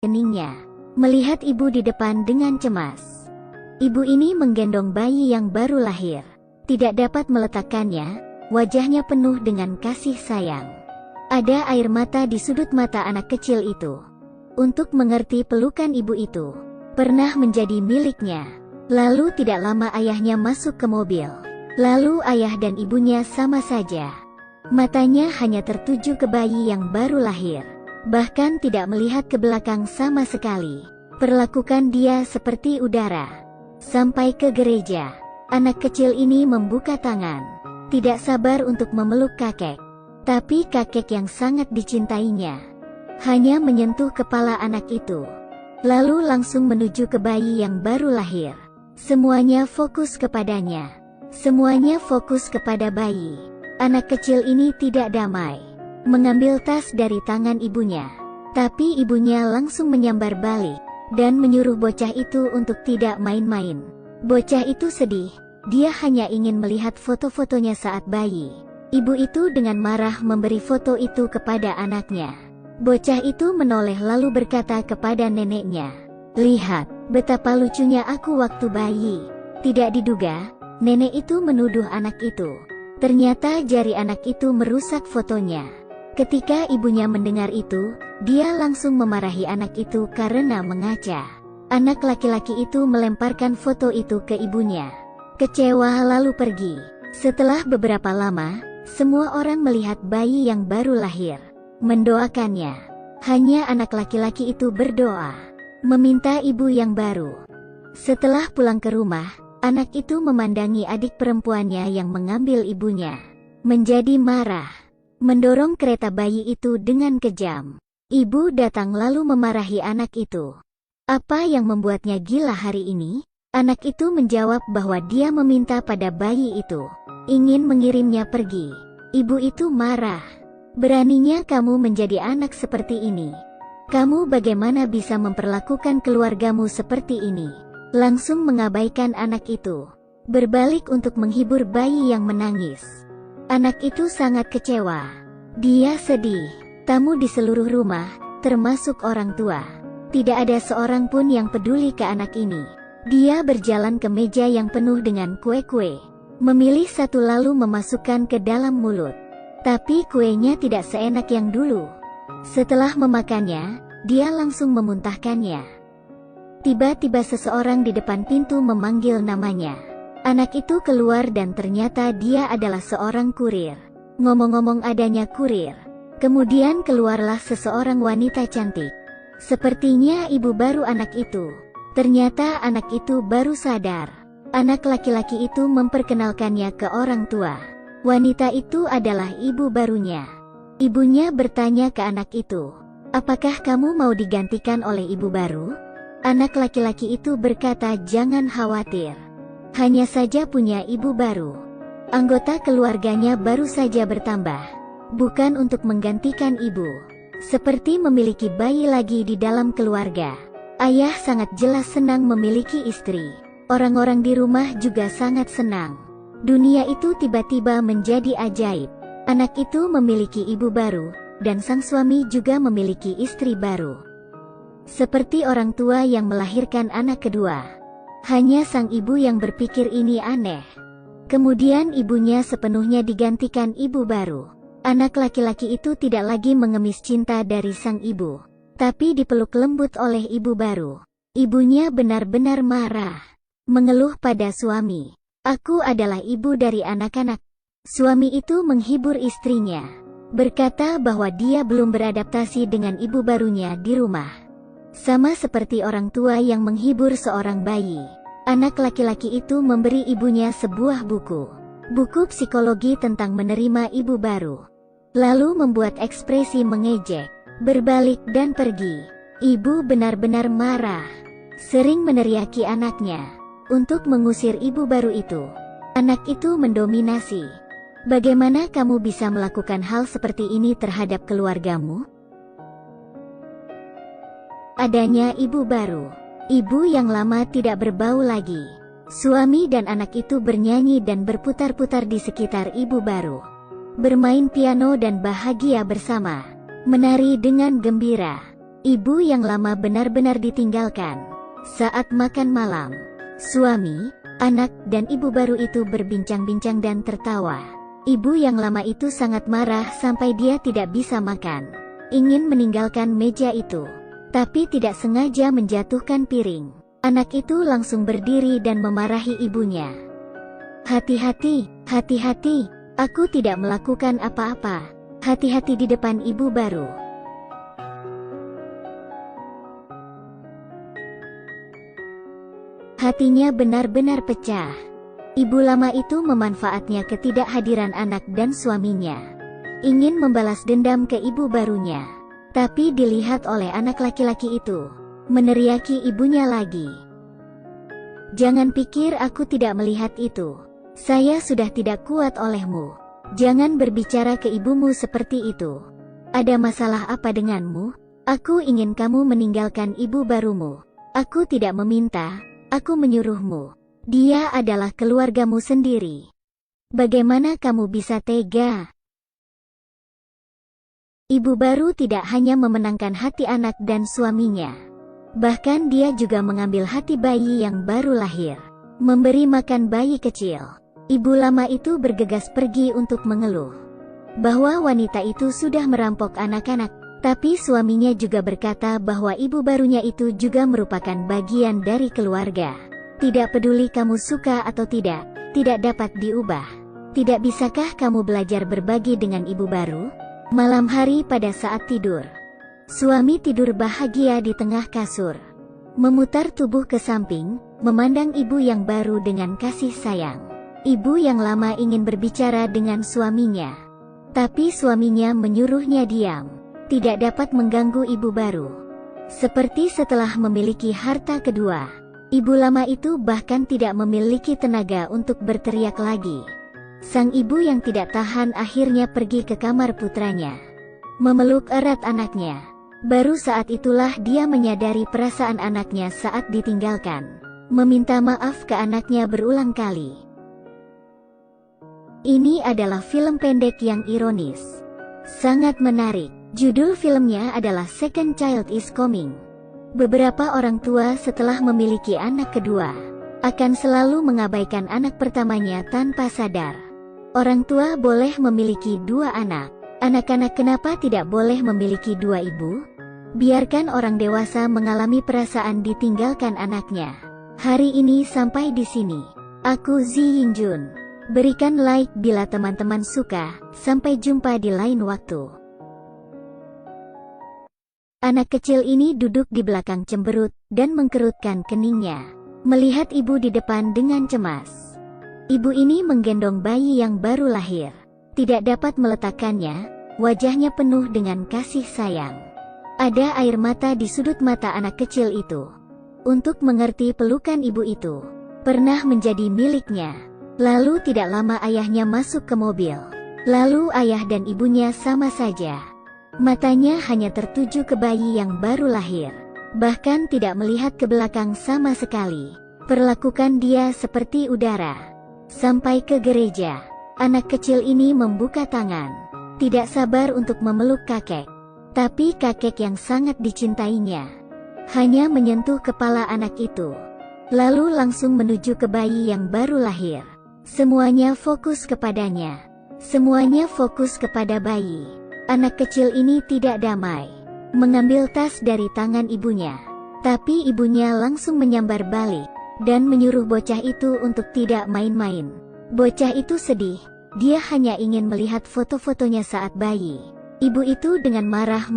keningnya. Melihat ibu di depan dengan cemas. Ibu ini menggendong bayi yang baru lahir. Tidak dapat meletakkannya, wajahnya penuh dengan kasih sayang. Ada air mata di sudut mata anak kecil itu. Untuk mengerti pelukan ibu itu pernah menjadi miliknya. Lalu tidak lama ayahnya masuk ke mobil. Lalu ayah dan ibunya sama saja. Matanya hanya tertuju ke bayi yang baru lahir. Bahkan tidak melihat ke belakang sama sekali. Perlakukan dia seperti udara. Sampai ke gereja, anak kecil ini membuka tangan. Tidak sabar untuk memeluk kakek. Tapi kakek yang sangat dicintainya hanya menyentuh kepala anak itu. Lalu langsung menuju ke bayi yang baru lahir. Semuanya fokus kepadanya. Semuanya fokus kepada bayi. Anak kecil ini tidak damai. Mengambil tas dari tangan ibunya. Tapi ibunya langsung menyambar balik dan menyuruh bocah itu untuk tidak main-main. Bocah itu sedih. Dia hanya ingin melihat foto-fotonya saat bayi. Ibu itu dengan marah memberi foto itu kepada anaknya. Bocah itu menoleh lalu berkata kepada neneknya, "Lihat, betapa lucunya aku waktu bayi." Tidak diduga, nenek itu menuduh anak itu. Ternyata jari anak itu merusak fotonya. Ketika ibunya mendengar itu, dia langsung memarahi anak itu karena mengaca. Anak laki-laki itu melemparkan foto itu ke ibunya. Kecewa lalu pergi. Setelah beberapa lama, semua orang melihat bayi yang baru lahir. Mendoakannya. Hanya anak laki-laki itu berdoa, meminta ibu yang baru. Setelah pulang ke rumah, anak itu memandangi adik perempuannya yang mengambil ibunya. Menjadi marah. Mendorong kereta bayi itu dengan kejam. Ibu datang lalu memarahi anak itu. Apa yang membuatnya gila hari ini? Anak itu menjawab bahwa dia meminta pada bayi itu, ingin mengirimnya pergi. Ibu itu marah. Beraninya kamu menjadi anak seperti ini. Kamu bagaimana bisa memperlakukan keluargamu seperti ini? Langsung mengabaikan anak itu. Berbalik untuk menghibur bayi yang menangis. Anak itu sangat kecewa. Dia sedih. Tamu di seluruh rumah, termasuk orang tua. Tidak ada seorang pun yang peduli ke anak ini. Dia berjalan ke meja yang penuh dengan kue-kue. Memilih satu lalu memasukkan ke dalam mulut. Tapi kuenya tidak seenak yang dulu. Setelah memakannya, dia langsung memuntahkannya. Tiba-tiba seseorang di depan pintu memanggil namanya. Anak itu keluar dan ternyata dia adalah seorang kurir. Ngomong-ngomong adanya kurir. Kemudian keluarlah seseorang wanita cantik. Sepertinya ibu baru anak itu. Ternyata anak itu baru sadar. Anak laki-laki itu memperkenalkannya ke orang tua. Wanita itu adalah ibu barunya. Ibunya bertanya ke anak itu, "Apakah kamu mau digantikan oleh ibu baru?" Anak laki-laki itu berkata, "Jangan khawatir. Hanya saja punya ibu baru. Anggota keluarganya baru saja bertambah. Bukan untuk menggantikan ibu. Seperti memiliki bayi lagi di dalam keluarga." Ayah sangat jelas senang memiliki istri. Orang-orang di rumah juga sangat senang. Dunia itu tiba-tiba menjadi ajaib. Anak itu memiliki ibu baru, dan sang suami juga memiliki istri baru. Seperti orang tua yang melahirkan anak kedua. Hanya sang ibu yang berpikir ini aneh. Kemudian ibunya sepenuhnya digantikan ibu baru. Anak laki-laki itu tidak lagi mengemis cinta dari sang ibu, tapi dipeluk lembut oleh ibu baru. Ibunya benar-benar marah. Mengeluh pada suami, "Aku adalah ibu dari anak-anak." Suami itu menghibur istrinya. Berkata bahwa dia belum beradaptasi dengan ibu barunya di rumah. Sama seperti orang tua yang menghibur seorang bayi. Anak laki-laki itu memberi ibunya sebuah buku. Buku psikologi tentang menerima ibu baru. Lalu membuat ekspresi mengejek, berbalik dan pergi. Ibu benar-benar marah. Sering meneriaki anaknya untuk mengusir ibu baru itu. Anak itu mendominasi. Bagaimana kamu bisa melakukan hal seperti ini terhadap keluargamu? Adanya ibu baru. Ibu yang lama tidak berbau lagi. Suami dan anak itu bernyanyi dan berputar-putar di sekitar ibu baru. Bermain piano dan bahagia bersama. Menari dengan gembira. Ibu yang lama benar-benar ditinggalkan. Saat makan malam, suami, anak, dan ibu baru itu berbincang-bincang dan tertawa. Ibu yang lama itu sangat marah sampai dia tidak bisa makan. Ingin meninggalkan meja itu, tapi tidak sengaja menjatuhkan piring. Anak itu langsung berdiri dan memarahi ibunya. Hati-hati, hati-hati, aku tidak melakukan apa-apa. Hati-hati di depan ibu baru. Hatinya benar-benar pecah. Ibu lama itu memanfaatnya ketidakhadiran anak dan suaminya. Ingin membalas dendam ke ibu barunya. Tapi dilihat oleh anak laki-laki itu. Meneriaki ibunya lagi. Jangan pikir aku tidak melihat itu. Saya sudah tidak kuat olehmu. Jangan berbicara ke ibumu seperti itu. Ada masalah apa denganmu? Aku ingin kamu meninggalkan ibu barumu. Aku tidak meminta, aku menyuruhmu. Dia adalah keluargamu sendiri. Bagaimana kamu bisa tega? Ibu baru tidak hanya memenangkan hati anak dan suaminya. Bahkan dia juga mengambil hati bayi yang baru lahir. Memberi makan bayi kecil. Ibu lama itu bergegas pergi untuk mengeluh bahwa wanita itu sudah merampok anak-anak. Tapi suaminya juga berkata bahwa ibu barunya itu juga merupakan bagian dari keluarga. Tidak peduli kamu suka atau tidak dapat diubah. Tidak bisakah kamu belajar berbagi dengan ibu baru? Malam hari pada saat tidur, suami tidur bahagia di tengah kasur. Memutar tubuh ke samping, memandang ibu yang baru dengan kasih sayang. Ibu yang lama ingin berbicara dengan suaminya. Tapi suaminya menyuruhnya diam. Tidak dapat mengganggu ibu baru. Seperti setelah memiliki harta kedua, ibu lama itu bahkan tidak memiliki tenaga untuk berteriak lagi. Sang ibu yang tidak tahan akhirnya pergi ke kamar putranya. Memeluk erat anaknya. Baru saat itulah dia menyadari perasaan anaknya saat ditinggalkan. Meminta maaf ke anaknya berulang kali. Ini adalah film pendek yang ironis. Sangat menarik. Judul filmnya adalah Second Child is Coming. Beberapa orang tua setelah memiliki anak kedua, akan selalu mengabaikan anak pertamanya tanpa sadar. Orang tua boleh memiliki dua anak. Anak-anak kenapa tidak boleh memiliki dua ibu? Biarkan orang dewasa mengalami perasaan ditinggalkan anaknya. Hari ini sampai di sini. Aku Zi Yingjun. Berikan like bila teman-teman suka. Sampai jumpa di lain waktu. Anak kecil ini duduk di belakang cemberut dan mengkerutkan keningnya. Melihat ibu di depan dengan cemas. Ibu ini menggendong bayi yang baru lahir. Tidak dapat meletakkannya, wajahnya penuh dengan kasih sayang. Ada air mata di sudut mata anak kecil itu. Untuk mengerti pelukan ibu itu pernah menjadi miliknya. Lalu tidak lama ayahnya masuk ke mobil. Lalu ayah dan ibunya sama saja. Matanya hanya tertuju ke bayi yang baru lahir. Bahkan tidak melihat ke belakang sama sekali. Perlakukan dia seperti udara. Sampai ke gereja. Anak kecil ini membuka tangan. Tidak sabar untuk memeluk kakek. Tapi kakek yang sangat dicintainya hanya menyentuh kepala anak itu. Lalu langsung menuju ke bayi yang baru lahir. Semuanya fokus kepadanya. Semuanya fokus kepada bayi. Anak kecil ini tidak damai. Mengambil tas dari tangan ibunya. Tapi ibunya langsung menyambar balik. Dan menyuruh bocah itu untuk tidak main-main. Bocah itu sedih. Dia hanya ingin melihat foto-fotonya saat bayi. Ibu itu dengan marah